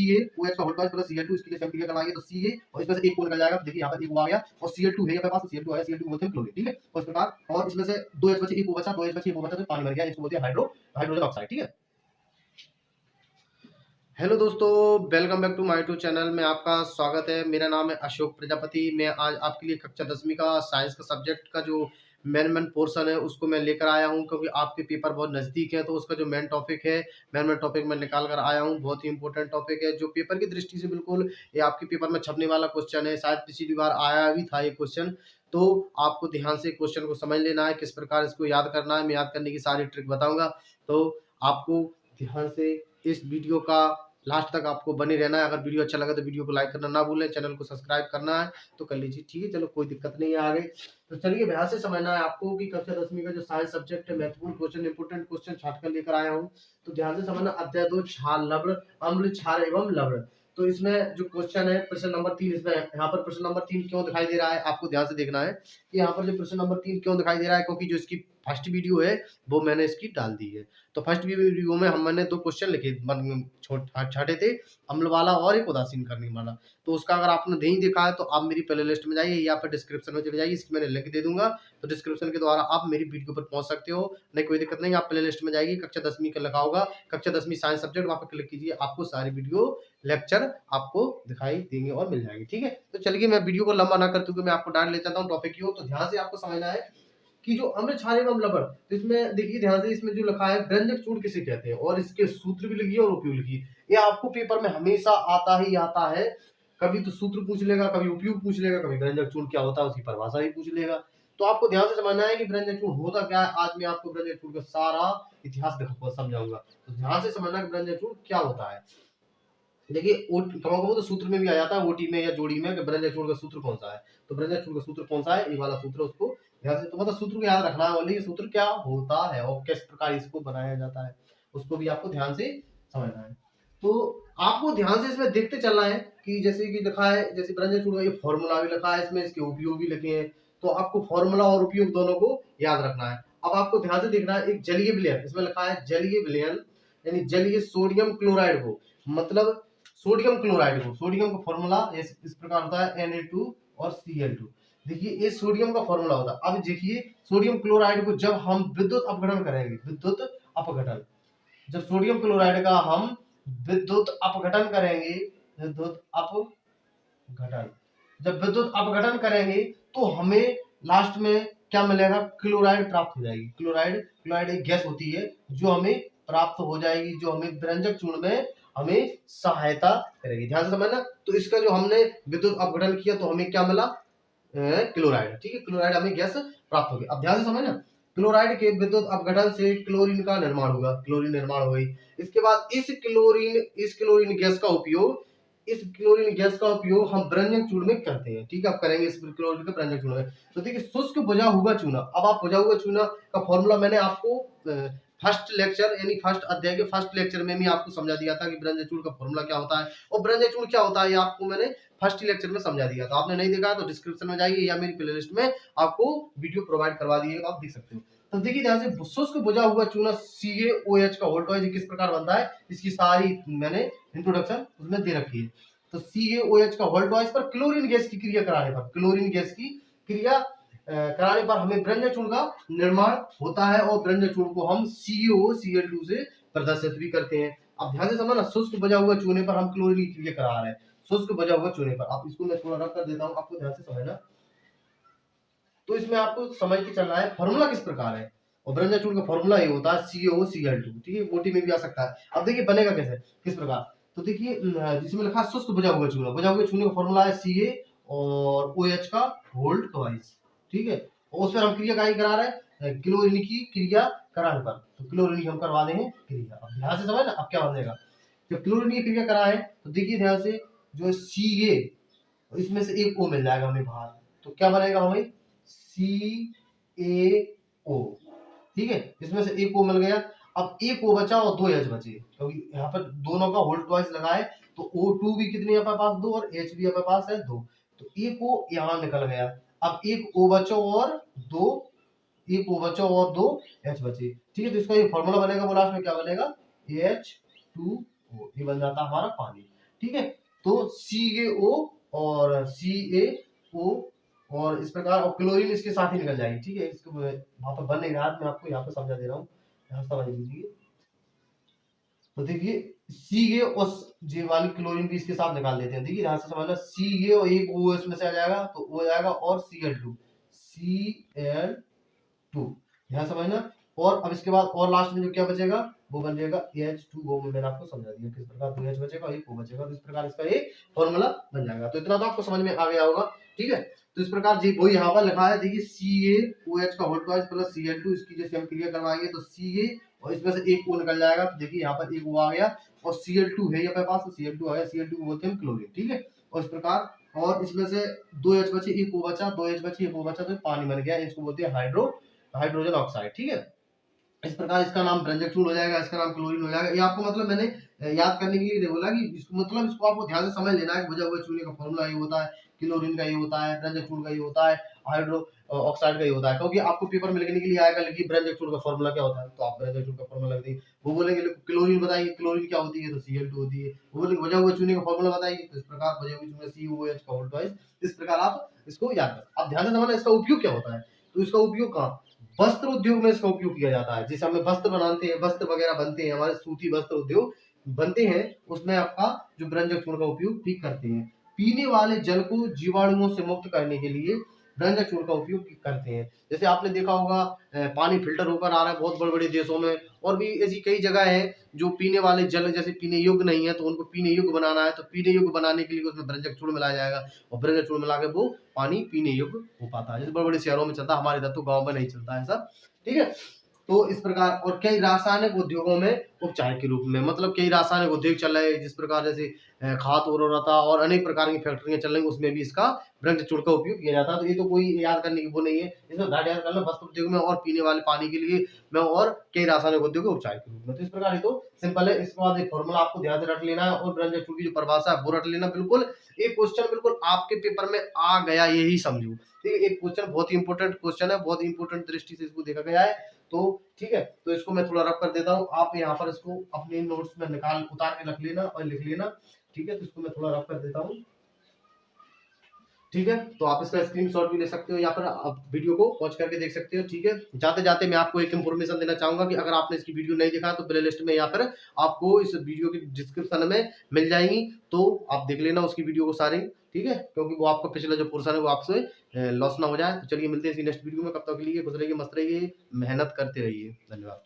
CaOH का whole toys plus Cl2 इसकी जैसे हम क्रिया करवाएंगे तो Ca और इसमें से एक O निकल जाएगा। देखिए यहाँ पर एक O आ गया और Cl2 है यहाँ पे पास, तो Cl2 आया, Cl2 बोलते हैं क्लोरीन, ठीक है। और इस प्रकार और इसमें से 2H बचे, एक O बचा, 2H बचे, एक O बचा, तो पानी बन गया, इसको बोलते हैं हाइड्रोजन ऑक्साइड, ठीक है। हेलो दोस्तों, welcome back to my YouTube channel में आपका स्वागत है। मेरा नाम है अशोक प्रजापति। मैं आज आपके लिए कक्षा 10वीं का साइंस का सब्जेक्ट का जो मेन पोर्शन है उसको मैं लेकर आया हूं, क्योंकि आपके पेपर बहुत नज़दीक है। तो उसका जो मेन टॉपिक है, मेन टॉपिक मैं निकाल कर आया हूं। बहुत ही इंपॉर्टेंट टॉपिक है जो पेपर की दृष्टि से बिल्कुल ये आपके पेपर में छपने वाला क्वेश्चन है। शायद पिछली बार आया भी था ये क्वेश्चन, तो आपको ध्यान से क्वेश्चन को समझ लेना है, किस प्रकार इसको याद करना है। मैं याद करने की सारी ट्रिक बताऊंगा, तो आपको ध्यान से इस वीडियो का लास्ट तक आपको बने रहना है। अगर वीडियो अच्छा लगा तो वीडियो को लाइक करना ना भूलें, चैनल को सब्सक्राइब करना है तो कर लीजिए, ठीक है। चलो कोई दिक्कत नहीं है आगे। तो चलिए ध्यान से समझना है आपको कि कक्षा 10वीं का जो साइंस सब्जेक्ट है, महत्वपूर्ण क्वेश्चन, इंपोर्टेंट क्वेश्चन छाट कर लेकर आया हूँ। तो ध्यान से समझना। अध्याय 2 क्षार लवण, अम्ल, क्षार एवं लवण। तो इसमें जो क्वेश्चन है प्रश्न नंबर 3, इसमें यहाँ पर प्रश्न नंबर 3 क्यों दिखाई दे रहा है आपको ध्यान से देखना है कि यहाँ पर जो प्रश्न नंबर 3 क्यों दिखाई दे रहा है, क्योंकि जो इसकी फर्स्ट वीडियो है वो मैंने इसकी डाल दी है। तो फर्स्ट वीडियो में मैंने 2 क्वेश्चन लिखे छाटे थे, अम्ल वाला और एक उदासीन करने वाला। तो उसका अगर आपने नहीं देखा है तो आप मेरी प्ले लिस्ट में जाइए या फिर डिस्क्रिप्शन में चले जाइए, इसकी मैंने लिंक दे दूंगा। तो डिस्क्रिप्शन के द्वारा आप मेरी वीडियो पर पहुंच सकते हो, नहीं कोई दिक्कत नहीं। आप प्ले लिस्ट में जाइए, कक्षा 10वीं का लिखा होगा कक्षा 10वीं साइंस सब्जेक्ट, वहां पर क्लिक कीजिए, आपको सारी वीडियो लेक्चर आपको दिखाई देंगे और मिल जाएंगे, ठीक है। तो चलिए मैं वीडियो को लंबा ना करते हुए मैं आपको डाल ले जाता हूँ टॉपिक की ओर। तो ध्यान से आपको समझना है कि जो अम्ल, क्षार एवं लवण, तो इसमें देखिए ध्यान से, इसमें जो लिखा है व्यंजक चूर्ण किसे कहते हैं और इसके सूत्र भी लिखिए और उपयोग लिखिए। ये आपको पेपर में हमेशा आता ही आता है। कभी तो सूत्र पूछ लेगा, कभी उपयोग पूछ लेगा, कभी व्यंजक चूर्ण क्या होता है उसकी परिभाषा भी पूछ लेगा। तो आपको ध्यान से समझना है कि व्यंजक चूर्ण होता क्या है। आज मैं आपको व्यंजक चूर्ण का सारा इतिहास समझाऊंगा। तो ध्यान से समझना कि व्यंजक चूर्ण क्या होता है। देखिए तो सूत्र में भी आ जाता है, ओटी में या जोड़ी में, कि व्यंजक चूर्ण का सूत्र कौन सा है। तो व्यंजक चूर्ण का सूत्र कौन सा है, ये वाला सूत्र, उसको ध्यान से, तो मतलब सूत्र को याद रखना है, बोले ये सूत्र क्या होता है और किस प्रकार इसको बनाया जाता है, उसको भी आपको ध्यान से समझना है। तो आपको ध्यान से इसमें देखते चलना है कि जैसे कि लिखा है, जैसे व्यंजक चूर्ण का ये फॉर्मूला भी लिखा है, इसमें इसके उपयोग भी लिखे हैं। तो आपको फॉर्मूला और उपयोग दोनों को याद रखना है। अब आपको ध्यान से देखना है, एक जलीय विलयन, इसमें लिखा है जलीय विलयन, यानी जलीय सोडियम क्लोराइड को, मतलब सोडियम क्लोराइड को, सोडियम का फॉर्मूला इस प्रकार होता है Na2 और Cl2। देखिए ये सोडियम का फॉर्मूला होता है। अब देखिए सोडियम क्लोराइड को जब हम विद्युत अपघटन करेंगे, विद्युत अपघटन, जब सोडियम क्लोराइड का हम विद्युत अपघटन करेंगे, विद्युत अपघटन, जब विद्युत अपघटन करेंगे तो हमें लास्ट में क्या मिलेगा, क्लोराइड प्राप्त हो जाएगी। क्लोराइड एक गैस होती है जो हमें प्राप्त हो जाएगी, जो हमें व्यंजक चूर्ण में हमें सहायता करेगी। ध्यान से समझना। तो इसका जो हमने विद्युत अपघटन किया तो हमें क्या मिला, क्लोराइड, ठीक है। क्लोराइड हमें गैस प्राप्त हो गई। अब ध्यान से समझना, क्लोराइड के विद्युत अपघटन से क्लोरीन का निर्माण होगा, क्लोरीन निर्माण हो गई। इसके बाद इस क्लोरीन गैस का उपयोग, इस क्लोरीन गैस का उपयोग हम व्यंजक चूर्ण में करते हैं, ठीक है। अब करेंगे इस क्लोरीन के व्यंजक चूर्ण में। तो देखिए शुष्क बुझा हुआ चूना, अब आप बुझा हुआ चूना का फॉर्मूला मैंने आपको फर्स्ट लेक्चर यानी फर्स्ट अध्याय के फर्स्ट लेक्चर में भी आपको समझा दिया था कि व्यंजक चूर्ण का फॉर्मूला क्या होता है और व्यंजक चूर्ण क्या होता है, ये आपको मैंने फर्स्ट लेक्चर में समझा दिया था। आपने नहीं देखा तो डिस्क्रिप्शन में जाइए या मेरी प्लेलिस्ट में आपको वीडियो प्रोवाइड करवा दिएगा, आप देख सकते हो। तो देखिए ध्यान से, शुष्क बुझा हुआ चूना CaOH का होल टॉइस किस प्रकार बनता है, इसकी सारी मैंने इंट्रोडक्शन उसमें दे रखी है। तो CaOH का होल टॉइस पर क्लोरीन गैस की क्रिया कराने पर, क्लोरीन गैस की क्रिया कराने पर हमें व्यंजक चूर्ण का निर्माण होता है और व्यंजक चूर्ण को हम CaOCl2 से प्रदर्शित भी करते हैं। अब ध्यान से समझना, शुष्क बजा हुआ चूने पर हम क्लोरीन की क्रिया करा रहे हैं, शुष्क बजा हुआ चूने पर। आप इसको मैं थोड़ा रख कर देता हूं, आपको ध्यान से समझना। तो इसमें आपको समझ के चलना है फॉर्मूला किस प्रकार है, और व्यंजक चूर्ण का फॉर्मूला ये होता है CaOCl2, ठीक है। ओटी में भी आ सकता है। अब देखिए बनेगा कैसे, किस प्रकार। तो देखिए जिसमें लिखा शुष्क बजा हुआ चूना, बजा हुए चूने का फॉर्मूला है Ca और OH का होल टॉइस, ठीक है। और उस पर हम क्रिया कार्य करा रहे हैं, क्लोरीन की क्रिया कराने पर, तो क्लोरीन की हम करवा देंगे क्रिया। अब ध्यान से समझ ना, अब क्या बनेगा, जब क्लोरीन की क्रिया कराए तो देखिए ध्यान से, जो Ca, इसमें से एक O मिल जाएगा हमें बाहर, तो क्या बनेगा हमें CaO, ठीक है। इसमें से एक O मिल गया। अब एक O बचा और 2 H बचे, क्योंकि यहाँ पर दोनों का होल टॉइस लगाए तो O2 भी कितने यहाँ पास 2 और H भी यहाँ पास है 2, तो एक O यहाँ निकल गया। अब एक O बचा और 2, एक O बचा और 2 H बचे, ठीक है। तो इसका ये फॉर्मूला बनेगा, वो लास्ट में क्या बनेगा, H2O, ये बन जाता है हमारा पानी, ठीक है। तो CaO और CaO और इस प्रकार, और क्लोरीन इसके साथ ही निकल जाएगी, ठीक है। इसको वहां पर बन नहीं रहा, मैं आपको यहाँ पे समझा दे रहा हूँ, यहाँ समझ लीजिए। तो देखिए Ca और जे वाली क्लोरीन भी इसके साथ निकाल देते हैं। देखिए ध्यान से समझना, Ca और एक O इसमें से आ जाएगा तो O आएगा, और Cl2 यहाँ समझना। और अब इसके बाद और लास्ट में जो क्या बचेगा वो बन जाएगा H2O, में मैंने आपको समझा दिया किस प्रकार, 2H बचेगा और एक O बचेगा, तो इस प्रकार इसका एक फॉर्मूला बन जाएगा। तो इतना तो आपको समझ में आ गया होगा, ठीक है। तो इस प्रकार जी वही यहाँ पर लिखा है, देखिए CaOH का होल ट्वाइस प्लस Cl2, इसकी जैसे हम क्रिया करवाएंगे तो Ca और इसमें से एक O निकल जाएगा, तो देखिए यहाँ पर एक O आ गया, और Cl2 है यहाँ पे पास, तो Cl2 आ गया, Cl2 को बोलते हैं क्लोरीन, ठीक है। और इस प्रकार, और इसमें से 2H बचे, एक O बचा, 2H बची, एक O बचा, तो पानी बन गया, इसको बोलते हैं हाइड्रोजन ऑक्साइड, ठीक है। इस प्रकार इसका नाम रंजक चूर्ण हो जाएगा, इसका नाम क्लोरीन हो जाएगा। ये आपको मतलब मैंने याद करने के लिए बोला कि इसको मतलब इसको आपको ध्यान से समझ लेना है। बुझा हुआ चूने का फॉर्मूला ये होता है, क्लोरीन का ये होता है, रंजक चूर्ण का ये होता है, हाइड्रो ऑक्साइड का ये होता है। क्योंकि आपको पेपर में लिखने के लिए आएगा, लिखिए रंजक चूर्ण का फॉर्मूला क्या होता है, तो आप रंजक चूर्ण का फॉर्मूला लिख देंगे। वो बोलेंगे क्लोरीन बताइए, क्लोरीन क्या होती है, तो Cl2 होती है। वो बोलेंगे बुझा हुआ चूने का फॉर्मूला बताइए, तो इस प्रकार बुझा हुआ चूने COH का होल ट्वाइस, इस प्रकार आप इसको याद कर। अब ध्यान से समझना इसका उपयोग क्या होता है, तो इसका उपयोग कहाँ, वस्त्र उद्योग में इसका उपयोग किया जाता है। जैसे हमें वस्त्र बनाते हैं, वस्त्र वगैरह बनते हैं, हमारे सूती वस्त्र उद्योग बनते हैं, उसमें आपका जो रंजक चूर्ण का उपयोग भी करते हैं। पीने वाले जल को जीवाणुओं से मुक्त करने के लिए रंजक चूर्ण का उपयोग करते हैं। जैसे आपने देखा होगा पानी फिल्टर होकर आ रहा है बहुत बड़े बड़े देशों में, और भी ऐसी कई जगह है जो पीने वाले जल जैसे पीने योग्य नहीं है, तो उनको पीने योग्य बनाना है, तो पीने योग्य बनाने के लिए उसमें रंजक चूर्ण मिलाया जाएगा, और रंजक चूर्ण मिला के वो पानी पीने योग्य हो पाता है। जैसे बड़े बड़े शहरों में चलता है, हमारे इधर तो गाँव में नहीं चलता है सब, ठीक है। तो इस प्रकार, और कई रासायनिक उद्योगों में उपचार के रूप में, मतलब कई रासायनिक उद्योग चल रहे हैं, जिस प्रकार जैसे खाद उर्वरता और अनेक प्रकार की फैक्ट्रियां चल रही हैं, उसमें भी इसका रंजक चूर्ण का उपयोग किया जाता है। तो ये तो कोई याद करने की वो नहीं है, इसमें घाट याद करना वस्त्र उद्योग में और पीने वाले पानी के लिए में, और कई रासायनिक उद्योग के उपचार के रूप में। तो इस प्रकार ये तो सिंपल है। इसके बाद एक फॉर्मूला आपको ध्यान से रट लेना है, और रंजक चूर्ण की जो परिभाषा है वो रट लेना बिल्कुल। एक क्वेश्चन बिल्कुल आपके पेपर में आ गया, यही समझो, ठीक है। एक क्वेश्चन बहुत ही इंपॉर्टेंट क्वेश्चन है, बहुत इंपॉर्टेंट दृष्टि से इसको देखा गया है, तो ठीक है। तो इसको मैं थोड़ा रफ कर देता हूँ, आप यहाँ पर इसको अपने नोट्स में निकाल उतार के रख लेना और लिख लेना, ठीक है। तो इसको मैं थोड़ा रफ कर देता हूँ, ठीक है। तो आप इसका स्क्रीनशॉट भी ले सकते हो, यहाँ पर आप वीडियो को पॉज करके देख सकते हो, ठीक है। जाते जाते मैं आपको एक इन्फॉर्मेशन देना चाहूंगा कि अगर आपने इसकी वीडियो नहीं देखा तो प्ले लिस्ट में यहाँ पर आपको इस वीडियो की डिस्क्रिप्शन में मिल जाएंगी, तो आप देख लेना उसकी वीडियो को सारी, ठीक है। क्योंकि वो आपका पिछला जो पोर्शन है वो आपसे लॉस ना हो जाए। तो चलिए मिलते हैं इसकी नेक्स्ट वीडियो में, कब तक के लिए खुश रहिए, मस्त रहिए, मेहनत करते रहिए, धन्यवाद।